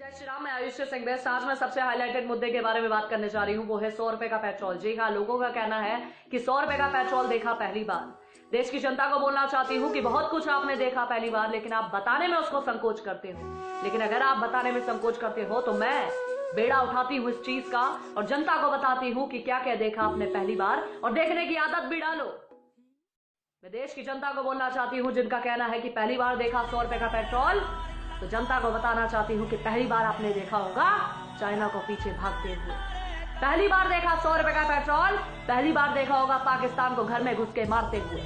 जय श्री राम। मैं आयुष्य सिंह बेस्ट। आज मैं सबसे हाईलाइटेड मुद्दे के बारे में बात करने जा रही हूँ, वो है 100 रुपए का पेट्रोल। जी हाँ, लोगों का कहना है कि 100 रुपए का पेट्रोल देखा पहली बार। देश की जनता को बोलना चाहती हूँ कि बहुत कुछ आपने देखा पहली बार, लेकिन आप बताने में उसको संकोच करते हो। लेकिन अगर आप बताने में संकोच करते हो तो मैं बेड़ा उठाती हूँ इस चीज का और जनता को बताती हूँ कि क्या क्या देखा आपने पहली बार, और देखने की आदत भी डालो। मैं देश की जनता को बोलना चाहती हूँ जिनका कहना है कि पहली बार देखा 100 रुपए का पेट्रोल, तो जनता को बताना चाहती हूँ कि पहली बार आपने देखा होगा चाइना को पीछे भागते हुए। पहली बार देखा 100 रुपए का पेट्रोल, पहली बार देखा होगा पाकिस्तान को घर में घुस के मारते हुए।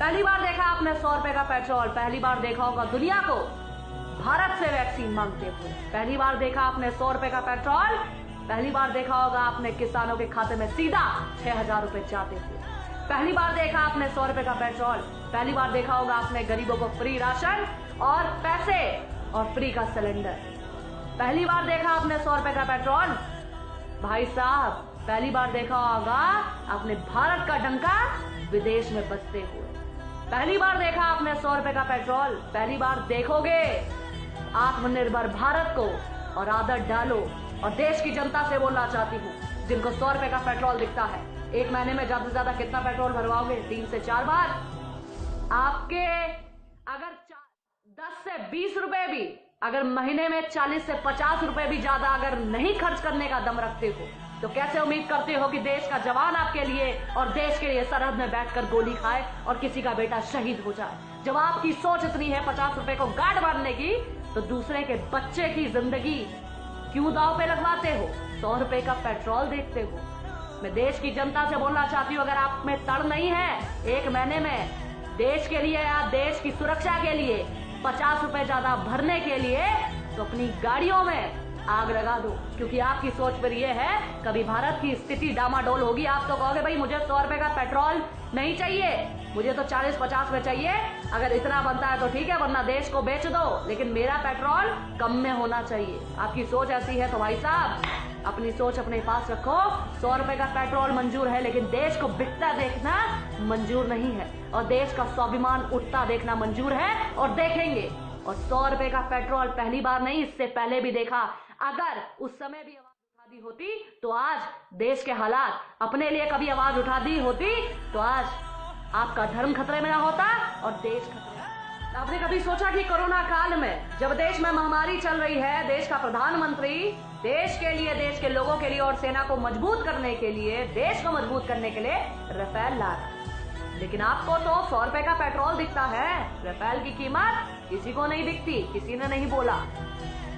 पहली बार देखा आपने 100 रुपए का पेट्रोल, पहली बार देखा होगा दुनिया को भारत से वैक्सीन मांगते हुए। पहली बार देखा आपने 100 रुपए का पेट्रोल, पहली बार देखा होगा आपने किसानों के खाते में सीधा 6,000 रुपए जाते हुए। पहली बार देखा आपने 100 रुपए का पेट्रोल, पहली बार देखा होगा आपने गरीबों को फ्री राशन और पैसे और फ्री का सिलेंडर। पहली बार देखा आपने 100 रुपए का पेट्रोल। भाई साहब, पहली बार देखा होगा आपने भारत का डंका विदेश में बजते हुए। पहली बार देखा आपने 100 रुपए का पेट्रोल, पहली बार देखोगे आत्मनिर्भर भारत को और आदत डालो। और देश की जनता से बोलना चाहती हूँ जिनको 100 रुपए का पेट्रोल दिखता है, एक महीने में ज्यादा से ज्यादा कितना पेट्रोल भरवाओगे? 3 से 4 बार। आपके अगर 10 से 20 रुपए भी, अगर महीने में 40 से 50 रुपए भी ज्यादा अगर नहीं खर्च करने का दम रखते हो, तो कैसे उम्मीद करते हो कि देश का जवान आपके लिए और देश के लिए सरहद में बैठकर गोली खाए और किसी का बेटा शहीद हो जाए? जब आपकी सोच इतनी है 50 रुपए को गार्ड मारने की, तो दूसरे के बच्चे की जिंदगी क्यों दांव पे लगवाते हो? 100 रुपए का पेट्रोल देखते हो। मैं देश की जनता से बोलना चाहती हूँ, अगर आप में तड़ नहीं है एक महीने में देश के लिए या देश की सुरक्षा के लिए 50 रुपए ज्यादा भरने के लिए, तो अपनी गाड़ियों में आग लगा दो। क्योंकि आपकी सोच पर यह है, कभी भारत की स्थिति डामाडोल होगी, आप तो कहोगे भाई मुझे 100 रुपए का पेट्रोल नहीं चाहिए, मुझे तो 40-50 में चाहिए। अगर इतना बनता है तो ठीक है, वरना देश को बेच दो, लेकिन मेरा पेट्रोल कम में होना चाहिए। आपकी सोच ऐसी है तो भाई साहब अपनी सोच अपने पास रखो। 100 रुपए का पेट्रोल मंजूर है, लेकिन देश को बिकता देखना मंजूर नहीं है, और देश का स्वाभिमान उठता देखना मंजूर है और देखेंगे। और 100 रुपए का पेट्रोल पहली बार नहीं, इससे पहले भी देखा। अगर उस समय भी आवाज उठा दी होती तो आज देश के हालात, अपने लिए कभी आवाज उठा दी होती तो आज आपका धर्म खतरे में ना होता और देश खतरे में। आपने कभी सोचा कि कोरोना काल में जब देश में महामारी चल रही है, देश का प्रधानमंत्री देश के लिए, देश के लोगों के लिए और सेना को मजबूत करने के लिए, देश को मजबूत करने के लिए राफेल ला रहा, लेकिन आपको तो 100 रुपए का पेट्रोल दिखता है। राफेल की कीमत किसी को नहीं दिखती। किसी ने नहीं बोला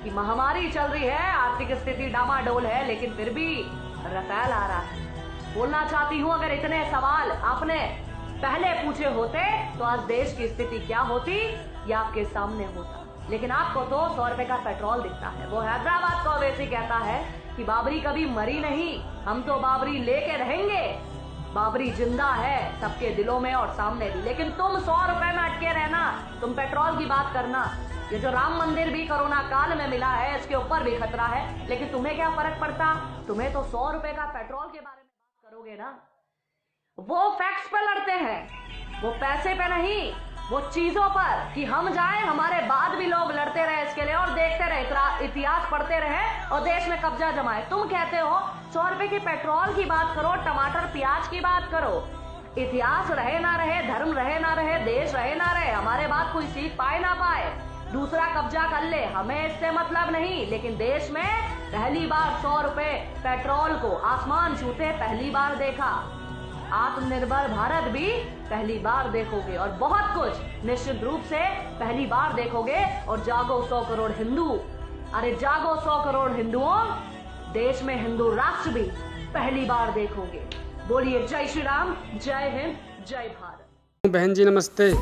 कि महामारी चल रही है, आर्थिक स्थिति डामाडोल है, लेकिन फिर भी राफेल आ रहा है। बोलना चाहती हूँ, अगर इतने सवाल आपने पहले पूछे होते तो आज देश की स्थिति क्या होती या आपके सामने होता। लेकिन आपको तो 100 रुपए का पेट्रोल दिखता है। वो हैदराबाद को वैसे कहता है कि बाबरी कभी मरी नहीं, हम तो बाबरी लेके रहेंगे। बाबरी जिंदा है सबके दिलों में और सामने भी। लेकिन तुम 100 रुपए में अटके रहना, तुम पेट्रोल की बात करना। ये जो राम मंदिर भी कोरोना काल में मिला है, इसके ऊपर भी खतरा है, लेकिन तुम्हें क्या फर्क पड़ता? तुम्हें तो 100 रुपए का पेट्रोल के बारे में बात करोगे ना। वो फैक्ट्स पे लड़ते हैं, वो पैसे पे नहीं, वो चीजों पर कि हम जाएं, हमारे बाद भी लोग लड़ते रहे इसके लिए और देखते रहे, इतिहास पढ़ते रहे और देश में कब्जा जमाए। तुम कहते हो 100 रुपए के पेट्रोल की बात करो, टमाटर प्याज की बात करो। इतिहास रहे ना रहे, धर्म रहे ना रहे, देश रहे ना रहे, हमारे बात कोई सीख पाए ना पाए, दूसरा कब्जा कर ले, हमें इससे मतलब नहीं। लेकिन देश में पहली बार 100 रुपए पेट्रोल को आसमान छूते पहली बार देखा। आत्मनिर्भर भारत भी पहली बार देखोगे और बहुत कुछ निश्चित रूप से पहली बार देखोगे। और जागो 100 करोड़ हिंदू, अरे जागो 100 करोड़ हिंदुओं, देश में हिंदू राष्ट्र भी पहली बार देखोगे। बोलिए जय श्री राम, जय हिंद, जय भारत। बहन जी नमस्ते।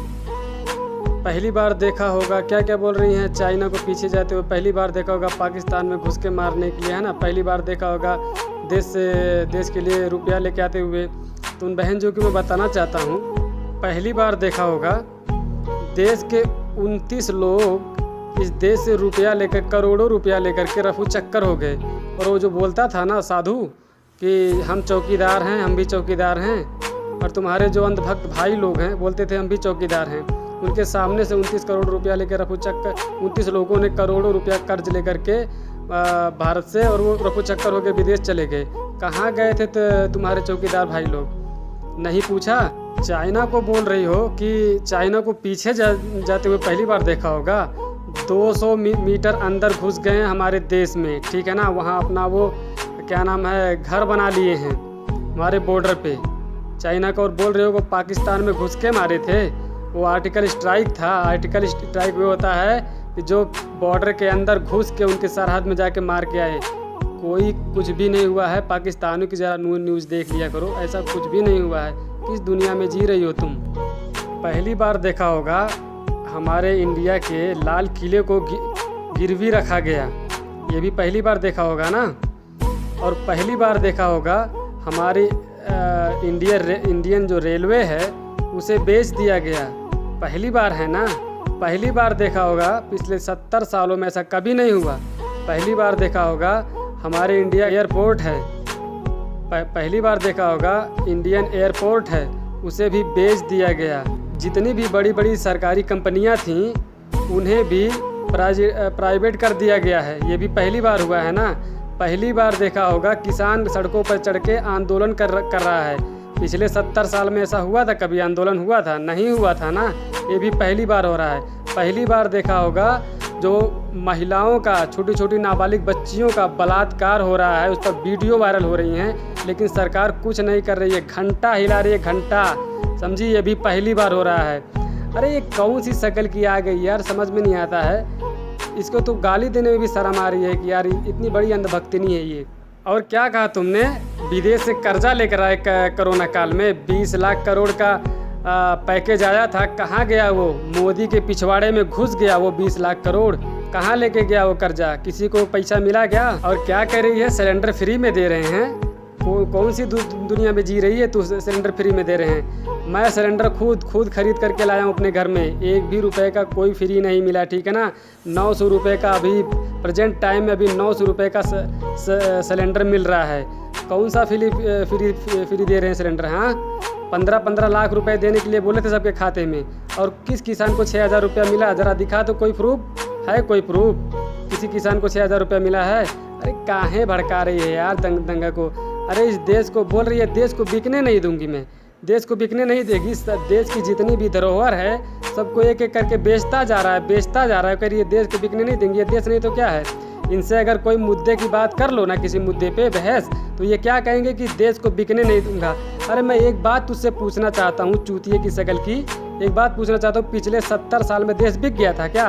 पहली बार देखा होगा, क्या क्या बोल रही हैं, चाइना को पीछे जाते हुए। पहली बार देखा होगा पाकिस्तान में घुस के मारने के लिए, है ना। पहली बार देखा होगा देश से देश के लिए रुपया लेके आते हुए। तो उन बहन जो कि मैं बताना चाहता हूँ, पहली बार देखा होगा देश के 29 लोग इस देश से रुपया लेकर, करोड़ों रुपया लेकर के रफू चक्कर हो गए। और वो जो बोलता था ना साधु कि हम चौकीदार हैं, हम भी चौकीदार हैं, और तुम्हारे जो अंधभक्त भाई लोग हैं बोलते थे हम भी चौकीदार हैं, उनके सामने से 29 करोड़ रुपया लेकर रफू चक्कर 29 लोगों ने करोड़ों रुपया कर्ज लेकर के भारत से, और वो रफू चक्कर होकर विदेश चले गए। कहाँ गए थे तो तुम्हारे चौकीदार भाई लोग? नहीं पूछा? चाइना को बोल रही हो कि चाइना को पीछे जाते हुए पहली बार देखा होगा। 200 मीटर अंदर घुस गए हैं हमारे देश में, ठीक है ना। वहाँ अपना वो क्या नाम है घर बना लिए हैं हमारे बॉर्डर पे चाइना का, और बोल रहे हो वो पाकिस्तान में घुस के मारे थे। वो आर्टिकल स्ट्राइक था। आर्टिकल स्ट्राइक वो होता है कि जो बॉर्डर के अंदर घुस के उनके सरहद में जाके मार के आए। कोई कुछ भी नहीं हुआ है। पाकिस्तानियों की ज़रा न्यूज़ देख लिया करो, ऐसा कुछ भी नहीं हुआ है। किस दुनिया में जी रही हो तुम? पहली बार देखा होगा हमारे इंडिया के लाल किले को गिरवी रखा गया, ये भी पहली बार देखा होगा ना। और पहली बार देखा होगा हमारी इंडियन जो रेलवे है उसे बेच दिया गया, पहली बार है ना। पहली बार देखा होगा पिछले 70 सालों में ऐसा कभी नहीं हुआ। पहली बार देखा होगा हमारे इंडिया एयरपोर्ट है, पहली बार देखा होगा इंडियन एयरपोर्ट है, उसे भी बेच दिया गया। जितनी भी बड़ी बड़ी सरकारी कंपनियां थीं उन्हें भी प्राइवेट कर दिया गया है, ये भी पहली बार हुआ है ना। पहली बार देखा होगा किसान सड़कों पर चढ़ के आंदोलन कर रहा है। पिछले 70 साल में ऐसा हुआ था? कभी आंदोलन हुआ था? नहीं हुआ था ना। ये भी पहली बार हो रहा है। पहली बार देखा होगा जो महिलाओं का, छोटी छोटी नाबालिग बच्चियों का बलात्कार हो रहा है, उस पर वीडियो वायरल हो रही हैं, लेकिन सरकार कुछ नहीं कर रही है, घंटा हिला रही है, घंटा, समझी। ये भी पहली बार हो रहा है। अरे ये कौन सी शक्ल की आ गई यार, समझ में नहीं आता है। इसको तो गाली देने में भी शर्म आ रही है कि यार इतनी बड़ी अंधभक्ति नहीं है ये। और क्या कहा तुमने? विदेश से कर्जा लेकर आए कोरोना काल में 20 लाख करोड़ का पैकेज आया था। कहाँ गया वो? मोदी के पिछवाड़े में घुस गया वो 20 लाख करोड़। कहाँ लेके गया वो कर्जा? किसी को पैसा मिला क्या? और क्या कह रही है सिलेंडर फ्री में दे रहे हैं? कौन सी दुनिया में जी रही है तू? सिलेंडर फ्री में दे रहे हैं। मैं सिलेंडर खुद खरीद करके लाया हूँ अपने घर में, एक भी रुपए का कोई फ्री नहीं मिला, ठीक है ना। 900 रुपये का अभी प्रेजेंट टाइम में अभी 900 रुपये का सिलेंडर मिल रहा है। कौन सा फ्री दे रहे हैं सिलेंडर? हाँ, 15 लाख रुपए देने के लिए बोले थे सबके खाते में, और किस किसान को 6000 रुपया मिला? ज़रा दिखा तो, कोई प्रूफ है? कोई प्रूफ किसी किसान को 6000 रुपया मिला है? अरे काहे भड़का रही है यार दंगा को? अरे इस देश को बोल रही है देश को बिकने नहीं दूंगी मैं, देश को बिकने नहीं देगी। देश की जितनी भी धरोहर है सबको एक एक करके बेचता जा रहा है, कह रही है देश को बिकने नहीं देंगे। ये देश नहीं तो क्या है? इनसे अगर कोई मुद्दे की बात कर लो ना, किसी मुद्दे पे बहस, तो ये क्या कहेंगे कि देश को बिकने नहीं दूंगा। अरे मैं एक बात तुझसे पूछना चाहता हूँ, चूतिए की शक्ल की, एक बात पूछना चाहता हूँ, पिछले 70 साल में देश बिक गया था क्या?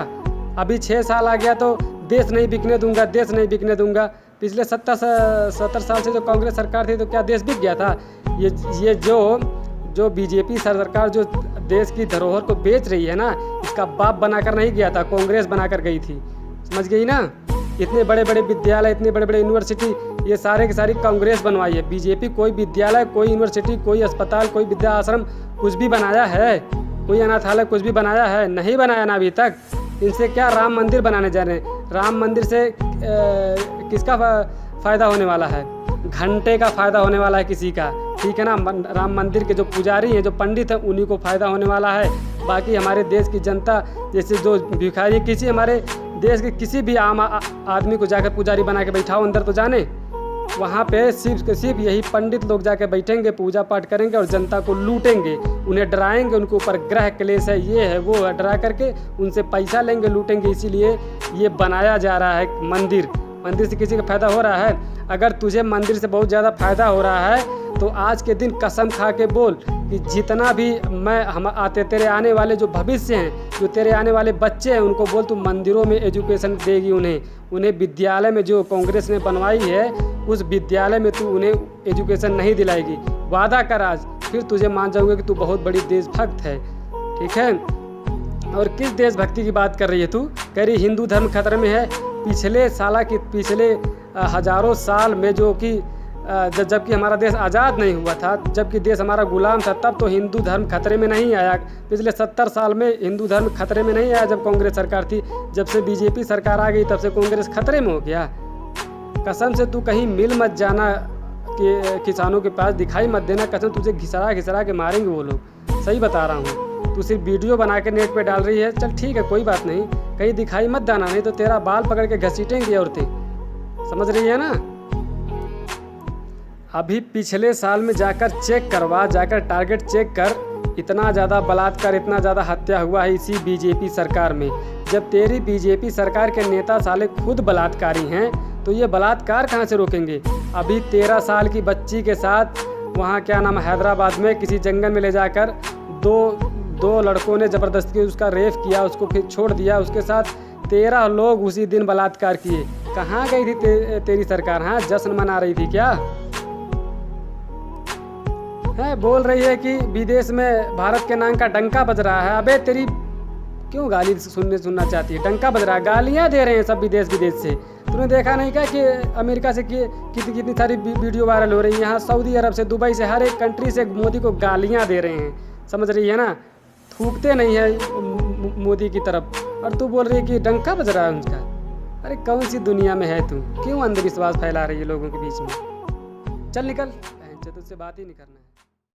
अभी 6 साल आ गया तो देश नहीं बिकने दूंगा, देश नहीं बिकने दूंगा। पिछले 70 साल से जो कांग्रेस सरकार थी तो क्या देश बिक गया था? ये जो बीजेपी सरकार जो देश की धरोहर को बेच रही है ना, इसका बाप बनाकर नहीं गया था, कांग्रेस बनाकर गई थी, समझ गई ना। इतने बड़े बड़े विद्यालय, इतने बड़े बड़े यूनिवर्सिटी, ये सारे की सारी कांग्रेस बनवाई है। बीजेपी कोई विद्यालय, कोई यूनिवर्सिटी, कोई अस्पताल, कोई विद्या आश्रम कुछ भी बनाया है? कोई अनाथालय कुछ भी बनाया है? नहीं बनाया ना अभी तक। इनसे क्या राम मंदिर बनाने जा रहे हैं? राम मंदिर से किसका फ़ायदा होने वाला है? घंटे का फ़ायदा होने वाला है किसी का, ठीक है ना। राम मंदिर के जो पुजारी हैं, जो पंडित हैं, उन्हीं को फ़ायदा होने वाला है। बाकी हमारे देश की जनता, जैसे जो भिखारी, किसी हमारे देश के किसी भी आम आदमी को जाकर पुजारी बना के बैठाओ अंदर तो जाने, वहाँ पे सिर्फ यही पंडित लोग जाके बैठेंगे, पूजा पाठ करेंगे और जनता को लूटेंगे, उन्हें डराएंगे, उनके ऊपर ग्रह क्लेश है, ये है वो है, डरा करके उनसे पैसा लेंगे, लूटेंगे। इसीलिए ये बनाया जा रहा है मंदिर से किसी का फ़ायदा हो रहा है? अगर तुझे मंदिर से बहुत ज़्यादा फ़ायदा हो रहा है तो आज के दिन कसम खा के बोल कि जितना भी तेरे आने वाले जो भविष्य हैं, जो तेरे आने वाले बच्चे हैं, उनको बोल तू मंदिरों में एजुकेशन देगी उन्हें विद्यालय में जो कांग्रेस ने बनवाई है उस विद्यालय में तू उन्हें एजुकेशन नहीं दिलाएगी। वादा कर आज, फिर तुझे मान जाऊंगा कि तू बहुत बड़ी देशभक्त है, ठीक है। और किस देशभक्ति की बात कर रही है तू? कह रही हिंदू धर्म खतरे में है। पिछले हजारों साल में जो कि जबकि हमारा देश आज़ाद नहीं हुआ था, जबकि देश हमारा गुलाम था, तब तो हिंदू धर्म खतरे में नहीं आया। पिछले 70 साल में हिंदू धर्म खतरे में नहीं आया जब कांग्रेस सरकार थी। जब से बीजेपी सरकार आ गई तब से कांग्रेस खतरे में हो गया। कसम से तू कहीं मिल मत जाना कि किसानों के पास दिखाई मत देना, कसम तुझे घिसरा के मारेंगे वो लोग, सही बता रहा हूँ। तू सिर्फ वीडियो बना के नेट पे डाल रही है, चल ठीक है कोई बात नहीं, कहीं दिखाई मत देना, नहीं तो तेरा बाल पकड़ के घसीटेंगी औरतें, समझ रही है ना। अभी पिछले साल में जाकर चेक करवा, जाकर टारगेट चेक कर, इतना ज़्यादा बलात्कार, इतना ज़्यादा हत्या हुआ है इसी बीजेपी सरकार में। जब तेरी बीजेपी सरकार के नेता साले खुद बलात्कारी हैं तो ये बलात्कार कहाँ से रोकेंगे। अभी 13 साल की बच्ची के साथ वहाँ क्या नाम हैदराबाद में किसी जंगल में ले जाकर दो लड़कों ने ज़बरदस्ती उसका रेप किया, उसको फिर छोड़ दिया। उसके साथ 13 लोग उसी दिन बलात्कार किए। कहाँ गई थी तेरी सरकार। हाँ, जश्न मना रही थी क्या है। बोल रही है कि विदेश में भारत के नाम का डंका बज रहा है। अबे तेरी क्यों गाली सुनना चाहती है। डंका बज रहा है, गालियाँ दे रहे हैं सब विदेश से। तूने देखा नहीं क्या कि अमेरिका से कितनी सारी वीडियो वायरल हो रही है। यहाँ सऊदी अरब से, दुबई से, हर एक कंट्री से मोदी को गालियाँ दे रहे हैं। समझ रही है ना। थूकते नहीं है मोदी की तरफ और तू बोल रही है कि डंका बज रहा है उनका। अरे कौन सी दुनिया में है तू। क्यों अंधविश्वास फैला रही है लोगों के बीच में। चल निकल, तुझसे बात ही नहीं करना है।